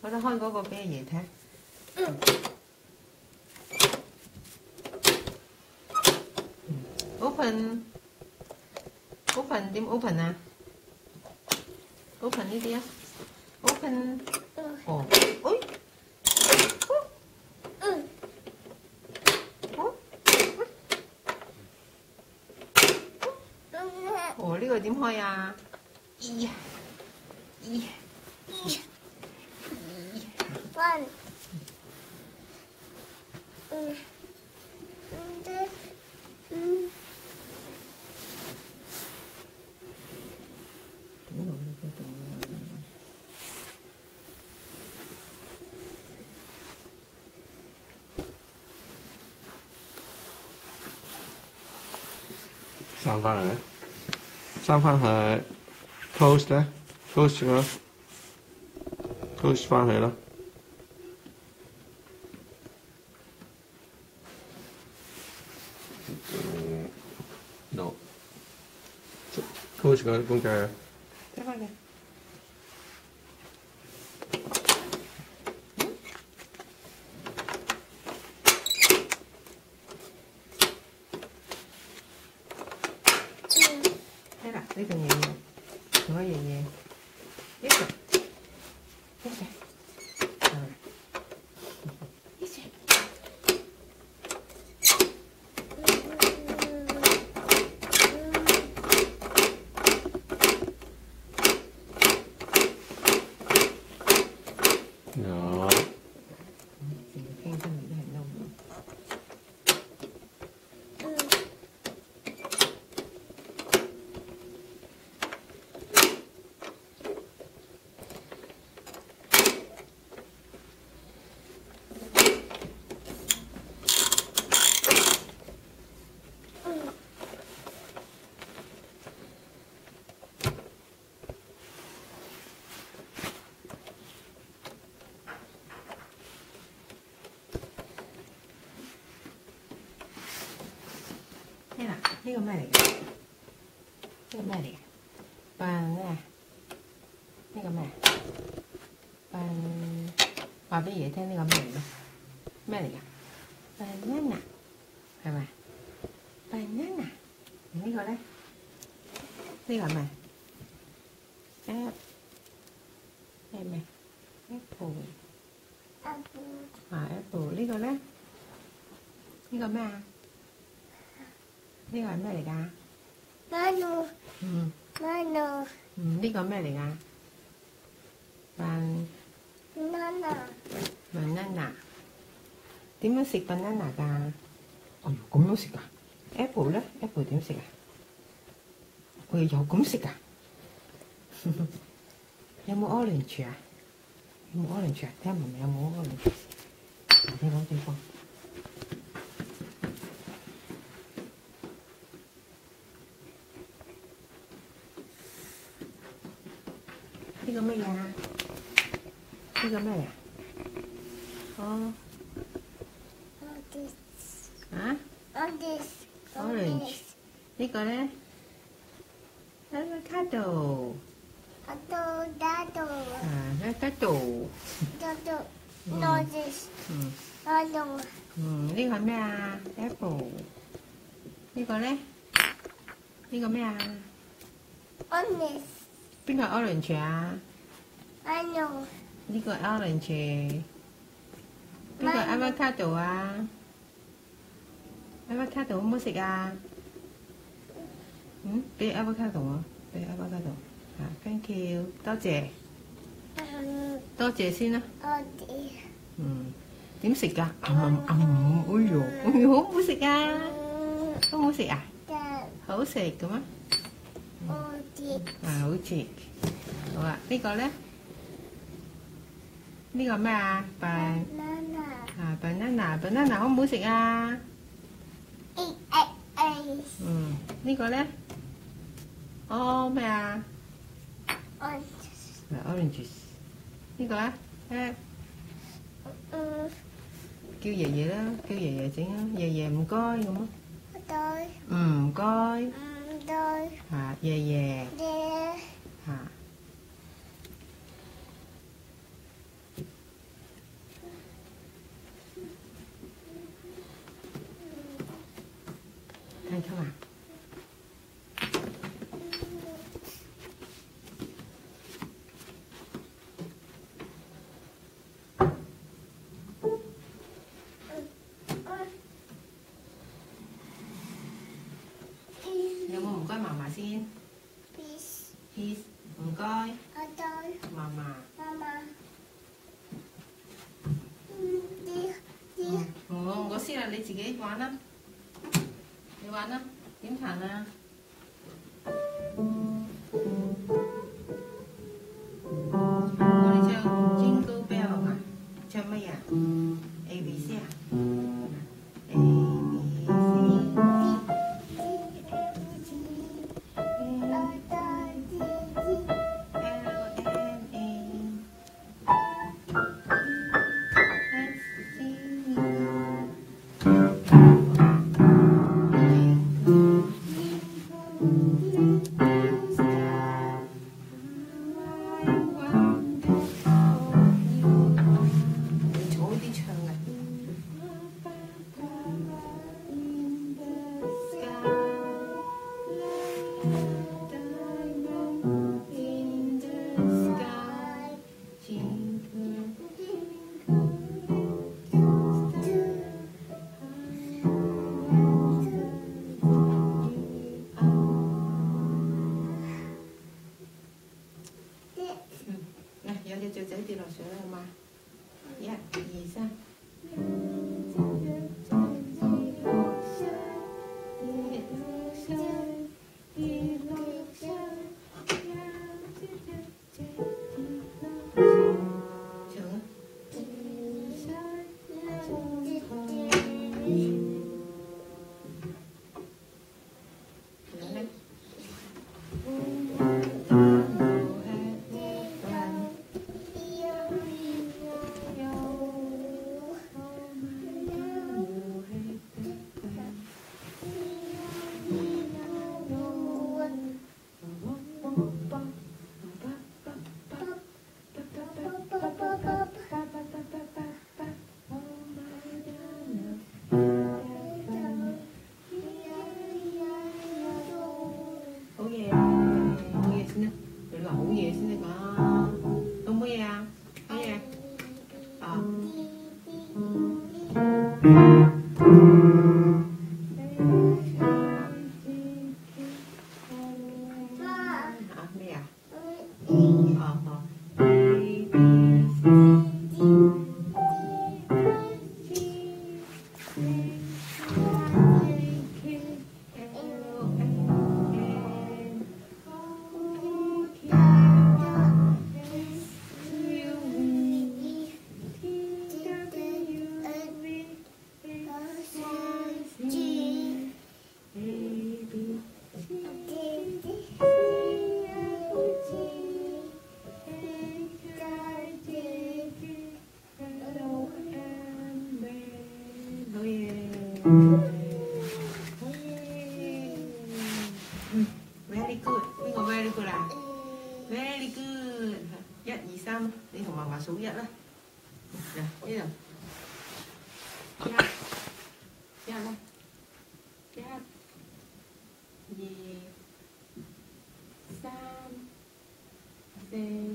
好啦，開嗰個俾阿爺睇。Open 點 open 啊 ？open 呢啲啊 ？open 哦，哦，呢個點開啊？One. 閂翻嚟咧，閂翻去 close 咧 ，close 咗 ，close 翻去啦。no， close 個工具。睇翻嘅。睇啦，呢個爺爺，同我爺爺，呢個，有。傾真係都係嬲。呢個咩嚟嘅？呢個咩嚟嘅？扮咩？呢個咩？扮話俾爺聽呢個咩嚟嘅？咩嚟㗎？banana係咪？banana呢個咧？呢個係咪咩 ？apple 啊 apple 呢個咧？呢個咩啊？呢個係咩嚟㗎？Manu. 嗯 Manu. 呢個咩嚟㗎？banana 點樣食 banana 㗎？哎呦，咁樣食㗎 ？apple 咧 ？apple 點食啊？我又咁食㗎？有冇 orange 啊？有冇 orange 啊？睇下媽咪有冇 orange。你攞對方。呢個乜嘢啊？呢個咩嚟啊？哦。啊 ？orange。呢個咧 avocado。Avocado. 啊 avocado。No this. No. 呢個係咩啊 ？apple。呢個咧？呢個咩啊？ Orange. 邊個 orange 啊？ Manu. 呢個 orange。邊個 avocado 啊 ？avocado 好唔好食啊？俾 avocado 我，俾 avocado。啊 ，thank you， 多謝，多謝先啦。點食㗎？哎呦，好唔好食啊？好唔好食啊？好食嘅咩？好似。好啊，呢個咧？呢個咩啊？banana 好唔好食啊？呢個咧？哦咩啊？orange。呢個咧？叫爺爺啦，叫爺爺整啊！爺爺唔該咁啊。唔該。嚇，爺爺。嚇。該嫲嫲先 Peace. ，peace，唔該，阿對嫲嫲。媽媽。啲我先啦，你自己玩啦，你玩啦，點彈啊？我哋唱 Jingle Bell 嘛，唱乜嘢？A B C 啊？A B C。 早啲唱啊！嚟，有隻雀仔跌落水啦，好嘛？1、2、3。好嘢，好嘢先啦，你話好嘢先得㗎，好唔好嘢啊？好嘢，啊，啊咩啊？哦哦，A B C Very good， 邊個 very good 啊？Very good， 1、2、3，你同嫲嫲數1啦。嚟呢度，1啦，1、2、3、4。